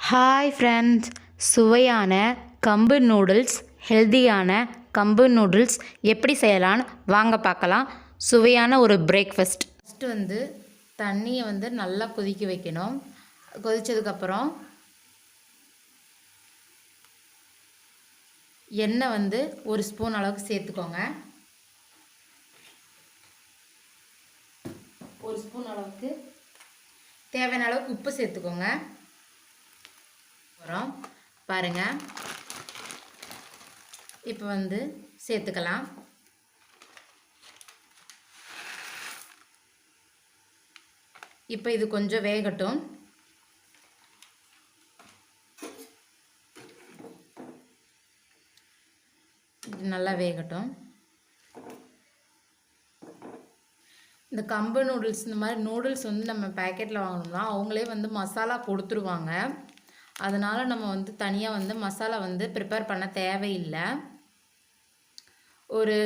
Hi friends, சுவையான கம்பு noodles, ஹெல்தியான கம்பு நூடுல்ஸ் எப்படி செய்யலான்னு வாங்க பார்க்கலாம். சுவையான ஒரு பிரேக்ஃபாஸ்ட். ஃபஸ்ட்டு தண்ணியை நல்லா கொதிக்க வைக்கணும். கொதித்ததுக்கப்புறம் எண்ணெய் ஒரு ஸ்பூன் அளவுக்கு சேர்த்துக்கோங்க. ஒரு ஸ்பூன் அளவுக்கு தேவையான அளவுக்கு உப்பு சேர்த்துக்கோங்க. அப்புறம் பாருங்கள், இப்போ சேர்த்துக்கலாம். இப்போ இது கொஞ்சம் வேகட்டும். இது நல்லா வேகட்டும். இந்த கம்பு நூடுல்ஸ், இந்த மாதிரி நூடுல்ஸ் நம்ம பேக்கெட்டில் வாங்கணும்னா அவங்களே மசாலா கொடுத்துருவாங்க. அதனால் நம்ம தனியாக மசாலா ப்ரிப்பேர் பண்ண தேவையில்லை. ஒரு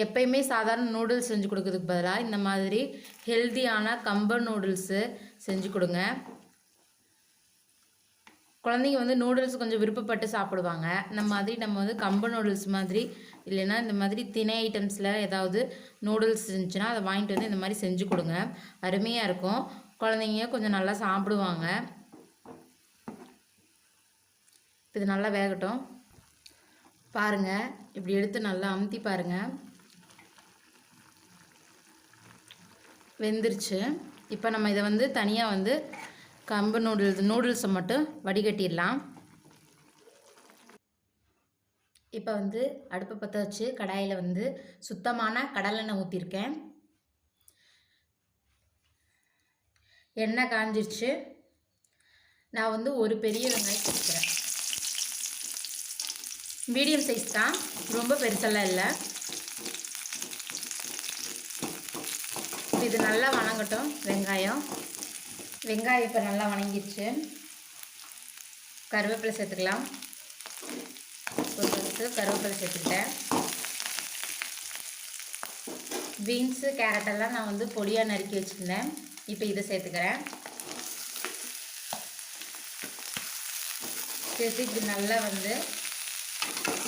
எப்பயுமே சாதாரண நூடுல்ஸ் செஞ்சு கொடுக்கறதுக்கு பதிலாக இந்த மாதிரி ஹெல்த்தியான கம்பு நூடுல்ஸு செஞ்சு கொடுங்க. குழந்தைங்க நூடுல்ஸ் கொஞ்சம் விருப்பப்பட்டு சாப்பிடுவாங்க. இந்த மாதிரி நம்ம கம்பு நூடுல்ஸ் மாதிரி இல்லைன்னா இந்த மாதிரி திணை ஐட்டம்ஸில் ஏதாவது நூடுல்ஸ் இருந்துச்சுன்னா அதை வாங்கிட்டு இந்த மாதிரி செஞ்சு கொடுங்க. அருமையாக இருக்கும். குழந்தைங்க கொஞ்சம் நல்லா சாப்பிடுவாங்க. இது நல்லா வேகட்டும். பாருங்கள், இப்படி எடுத்து நல்லா அமுத்தி பாருங்கள், வெந்துருச்சு. இப்போ நம்ம இதை தனியாக கம்பு நூடுல்ஸை மட்டும் வடிகட்டிடலாம். இப்போ அடுப்பை பற்ற வச்சு கடாயில் சுத்தமான கடலெண்ணெய் ஊற்றிருக்கேன். எண்ணெய் காஞ்சிருச்சு. நான் ஒரு பெரிய வெங்காயம் சேர்த்துக்கிறேன். மீடியம் சைஸ் தான், ரொம்ப பெருசெல்லாம் இல்லை. இது நல்லா வணங்கட்டும். வெங்காயம் இப்போ நல்லா வணங்கிடுச்சு. கருவேப்பிலை சேர்த்துக்கலாம். ஒரு பத்து கருவேப்பிலை சேர்த்துக்கிட்டேன். பீன்ஸு கேரட்டெல்லாம் நான் பொடியாக நறுக்கி வச்சுருந்தேன். இப்போ இதை சேர்த்துக்கிறேன். சேர்த்து இப்படி நல்லா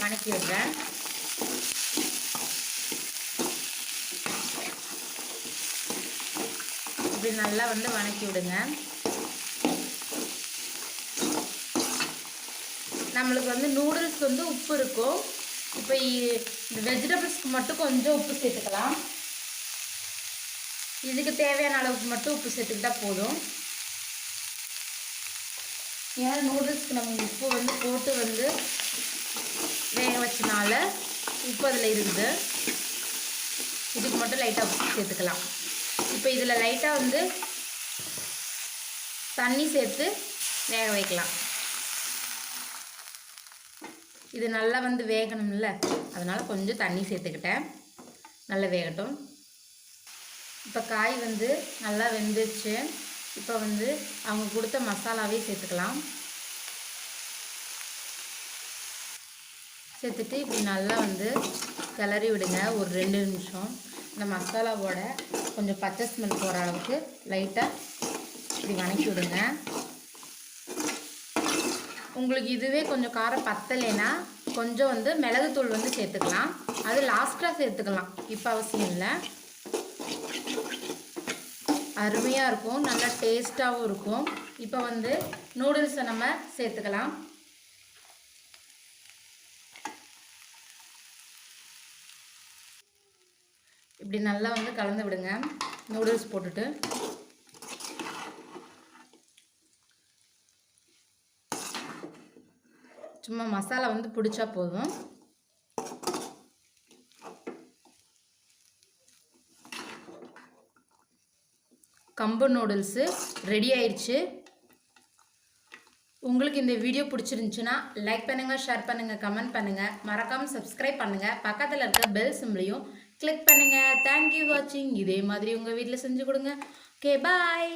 வணக்கி விடுறேன். இப்படி நல்லா வணக்கி விடுங்க. நம்மளுக்கு நூடுல்ஸ் உப்பு இருக்கும். இப்போ இந்த வெஜிடபிள்ஸ்க்கு மட்டும் கொஞ்சம் உப்பு சேர்த்துக்கலாம். இதுக்கு தேவையான அளவுக்கு மட்டும் உப்பு சேர்த்துக்கிட்டா போதும். ஏன்னா நூடுல்ஸ்க்கு நம்ம உப்பு போட்டு வேக வச்சனால உப்பு அதில் இருக்குது. இதுக்கு மட்டும் லைட்டாக உப்பு சேர்த்துக்கலாம். இப்போ இதில் லைட்டாக தண்ணி சேர்த்து வேக வைக்கலாம். இது நல்லா வேகணும்ல, அதனால் கொஞ்சம் தண்ணி சேர்த்துக்கிட்டேன். நல்லா வேகட்டும். இப்போ காய் நல்லா வெந்துருச்சு. இப்போ அவங்க கொடுத்த மசாலாவே சேர்த்துக்கலாம். சேர்த்துட்டு இப்படி நல்லா கிளறி விடுங்க. ஒரு 2 நிமிஷம் இந்த மசாலாவோட கொஞ்சம் பச்சை ஸ்மெல் போகிற அளவுக்கு லைட்டாக இப்படி வணக்கி விடுங்க. உங்களுக்கு இதுவே கொஞ்சம் காரம் பத்தலைன்னா கொஞ்சம் மிளகுத்தூள் சேர்த்துக்கலாம். அது லாஸ்ட்டாக சேர்த்துக்கலாம், இப்போ அவசியம் இல்லை. அருமையாக இருக்கும், நல்லா டேஸ்ட்டாகவும் இருக்கும். இப்போ நூடுல்ஸை நம்ம சேர்த்துக்கலாம். இப்படி நல்லா கலந்து விடுங்க. நூடுல்ஸ் போட்டுட்டு சும்மா மசாலா பிடிச்சா போதும். கம்பு நூடுல்ஸு ரெடி ஆயிடுச்சு. உங்களுக்கு இந்த வீடியோ பிடிச்சிருந்துச்சுன்னா லைக் பண்ணுங்கள், ஷேர் பண்ணுங்கள், கமெண்ட் பண்ணுங்கள். மறக்காமல் சப்ஸ்கிரைப் பண்ணுங்கள். பக்கத்தில் இருக்க பெல் சிம்பிளையும் கிளிக் பண்ணுங்கள். தேங்க்யூ வாட்சிங். இதே மாதிரி உங்கள் வீட்டில் செஞ்சு கொடுங்க. ஓகே, பாய்.